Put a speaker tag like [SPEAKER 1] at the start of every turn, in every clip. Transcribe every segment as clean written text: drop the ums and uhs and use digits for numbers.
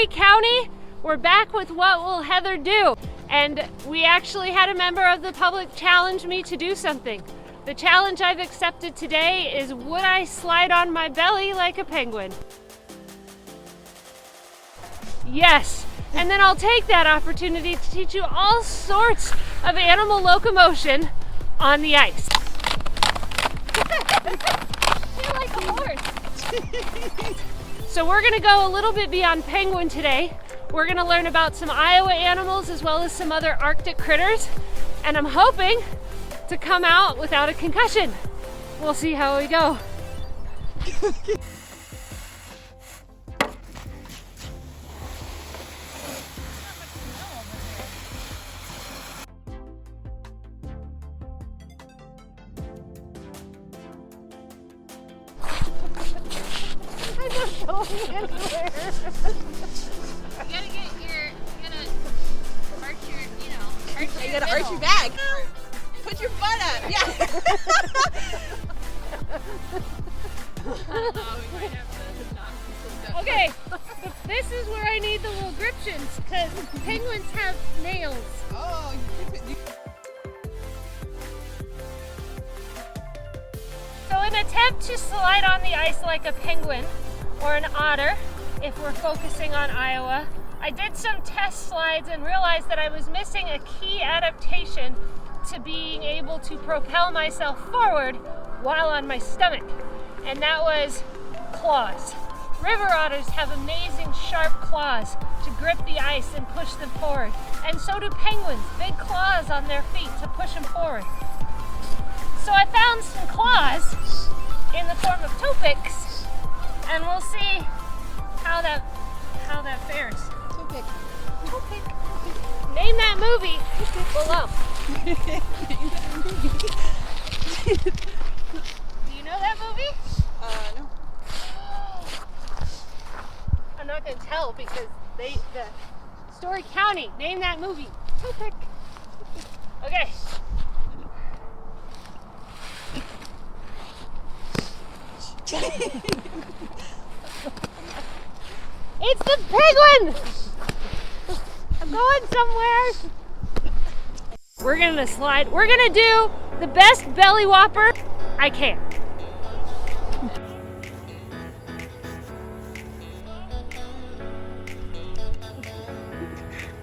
[SPEAKER 1] Story County, we're back with What Will Heather Do? And we actually had a member of the public challenge me to do something. The challenge I've accepted today is, would I slide on my belly like a penguin? Yes, and then I'll take that opportunity to teach you all sorts of animal locomotion on the ice. You're like a horse. So we're gonna go a little bit beyond penguin today. We're gonna learn about some Iowa animals as well as some other Arctic critters. And I'm hoping to come out without a concussion. We'll see how we go. I don't know anywhere.
[SPEAKER 2] You gotta arch your back. Put your butt up. Yeah.
[SPEAKER 1] Okay, this is where I need the little griptions because penguins have nails.
[SPEAKER 2] Oh,
[SPEAKER 1] So in an attempt to slide on the ice like a penguin or an otter, if we're focusing on Iowa, I did some test slides and realized that I was missing a key adaptation to being able to propel myself forward while on my stomach, and that was claws. River otters have amazing sharp claws to grip the ice and push them forward, and so do penguins, big claws on their feet to push them forward. So I found some claws in the form of toe picks, and we'll see how that fares.
[SPEAKER 2] Toe pick.
[SPEAKER 1] Name that movie below. Do you know that movie?
[SPEAKER 2] No.
[SPEAKER 1] I'm not gonna tell because the Story County named that movie. Toe pick. Okay. It's the penguin! I'm going somewhere. We're gonna slide. We're gonna do the best belly whopper I can.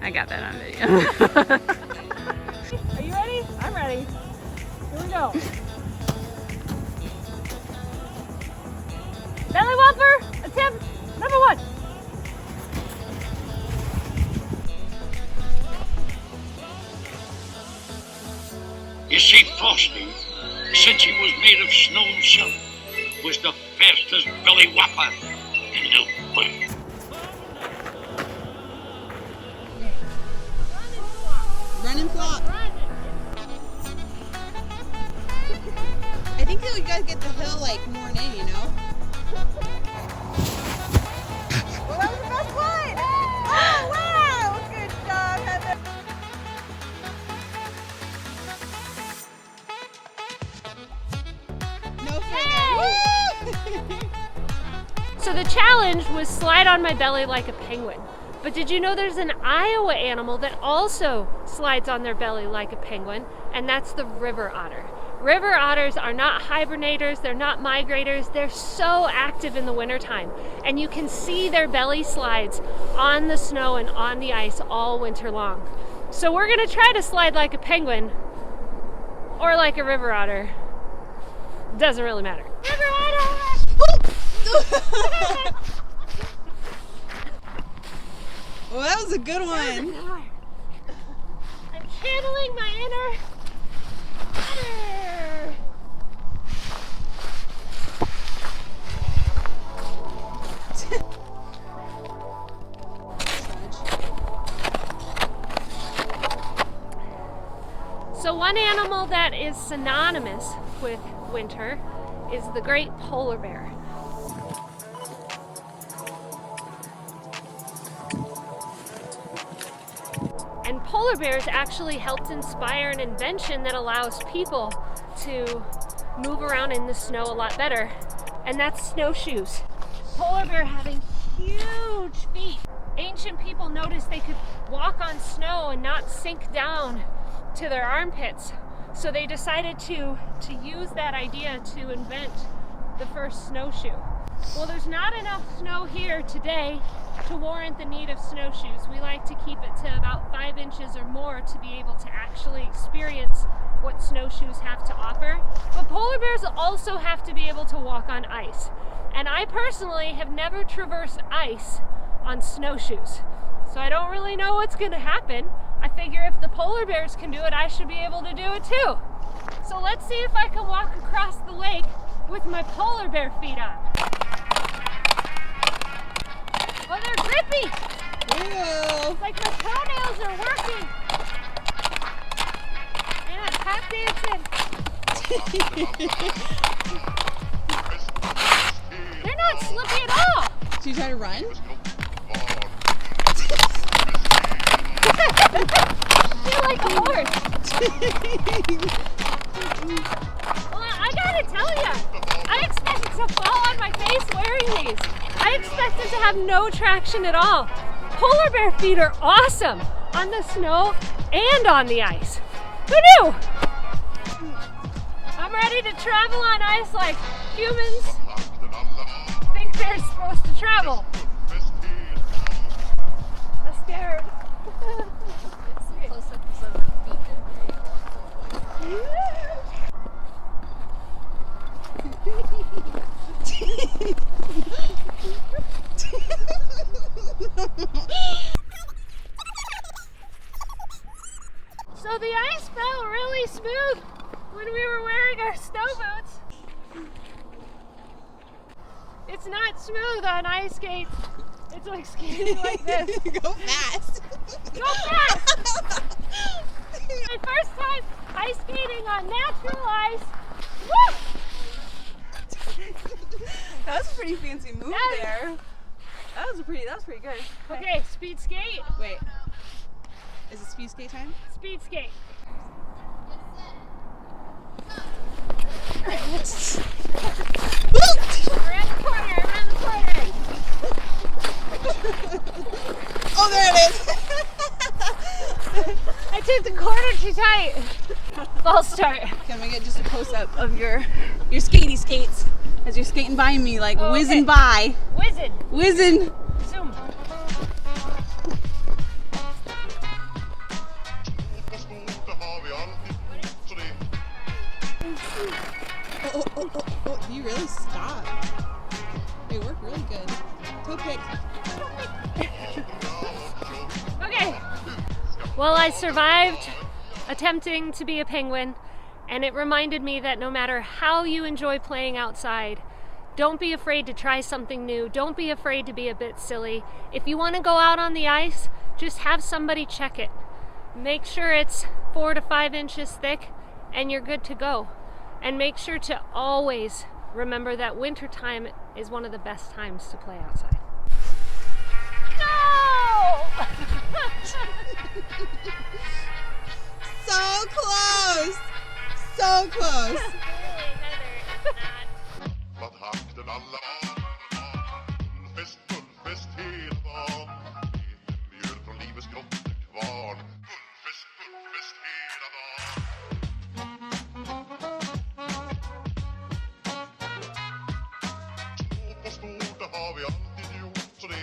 [SPEAKER 3] I got that on video.
[SPEAKER 1] Are you ready? I'm ready. Here we go. Belly whopper, attempt number 1.
[SPEAKER 4] You see, Frosty, since he was made of snow himself, was the fastest belly whopper in the world.
[SPEAKER 2] Run and flop. I think that you guys get the hill like more in, you know? Well, that was the best one! Oh, wow! Good job, Heather. No further.
[SPEAKER 1] So the challenge was slide on my belly like a penguin. But did you know there's an Iowa animal that also slides on their belly like a penguin, and that's the river otter. River otters are not hibernators, they're not migrators, they're so active in the wintertime. And you can see their belly slides on the snow and on the ice all winter long. So we're gonna try to slide like a penguin or like a river otter. Doesn't really matter. River otter!
[SPEAKER 2] Well, that was a good one.
[SPEAKER 1] I'm channeling my inner otter. So one animal that is synonymous with winter is the great polar bear. And polar bears actually helped inspire an invention that allows people to move around in the snow a lot better, and that's snowshoes. Polar bear having huge feet ancient people noticed they could walk on snow and not sink down to their armpits. So they decided to use that idea to invent the first snowshoe. Well, there's not enough snow here today to warrant the need of snowshoes. We like to keep it to about 5 inches or more to be able to actually experience what snowshoes have to offer. But polar bears also have to be able to walk on ice. And I personally have never traversed ice on snowshoes. So I don't really know what's gonna happen. I figure if the polar bears can do it, I should be able to do it too. So let's see if I can walk across the lake with my polar bear feet on. Oh, they're grippy!
[SPEAKER 2] Ew.
[SPEAKER 1] It's like my toenails are working. And I'm tap dancing. They're not slippy at all.
[SPEAKER 2] Should you try to run?
[SPEAKER 1] You're like a horse. Well, I gotta tell you, I expected to fall on my face wearing these. I expected to have no traction at all. Polar bear feet are awesome on the snow and on the ice. Who knew? I'm ready to travel on ice like humans think they're supposed to travel. I'm scared. So the ice felt really smooth when we were wearing our snow boots. It's not smooth on ice skates. It's like skating like this.
[SPEAKER 2] Go fast.
[SPEAKER 1] Go fast! My first time ice skating on natural ice. Woo!
[SPEAKER 2] That was a pretty fancy move there. That was pretty good.
[SPEAKER 1] Okay, speed skate.
[SPEAKER 2] Wait. Is it speed skate time?
[SPEAKER 1] Speed skate. Around the corner, around the corner.
[SPEAKER 2] Oh, there it is.
[SPEAKER 1] I took the corner too tight. False start.
[SPEAKER 2] Can we get just a close up of your skatey skates as you're skating by me, like
[SPEAKER 1] Oh,
[SPEAKER 2] whizzing
[SPEAKER 1] okay.
[SPEAKER 2] by,
[SPEAKER 1] Whizzing.
[SPEAKER 2] whizzing.
[SPEAKER 1] Zoom.
[SPEAKER 2] Oh, you really stop. They work really good. Toe pick.
[SPEAKER 1] Okay. Well, I survived attempting to be a penguin, and it reminded me that no matter how you enjoy playing outside, don't be afraid to try something new. Don't be afraid to be a bit silly. If you want to go out on the ice, just have somebody check it. Make sure it's 4 to 5 inches thick, and you're good to go. And make sure to always remember that wintertime is one of the best times to play outside. No!
[SPEAKER 2] So close. So close.
[SPEAKER 5] Vad hakten alla Gullfest hela dagen. Mjöl från livets grottekvarn. Gullfest hela dagen. Stort och stort, det har vi alltid gjort. Så det är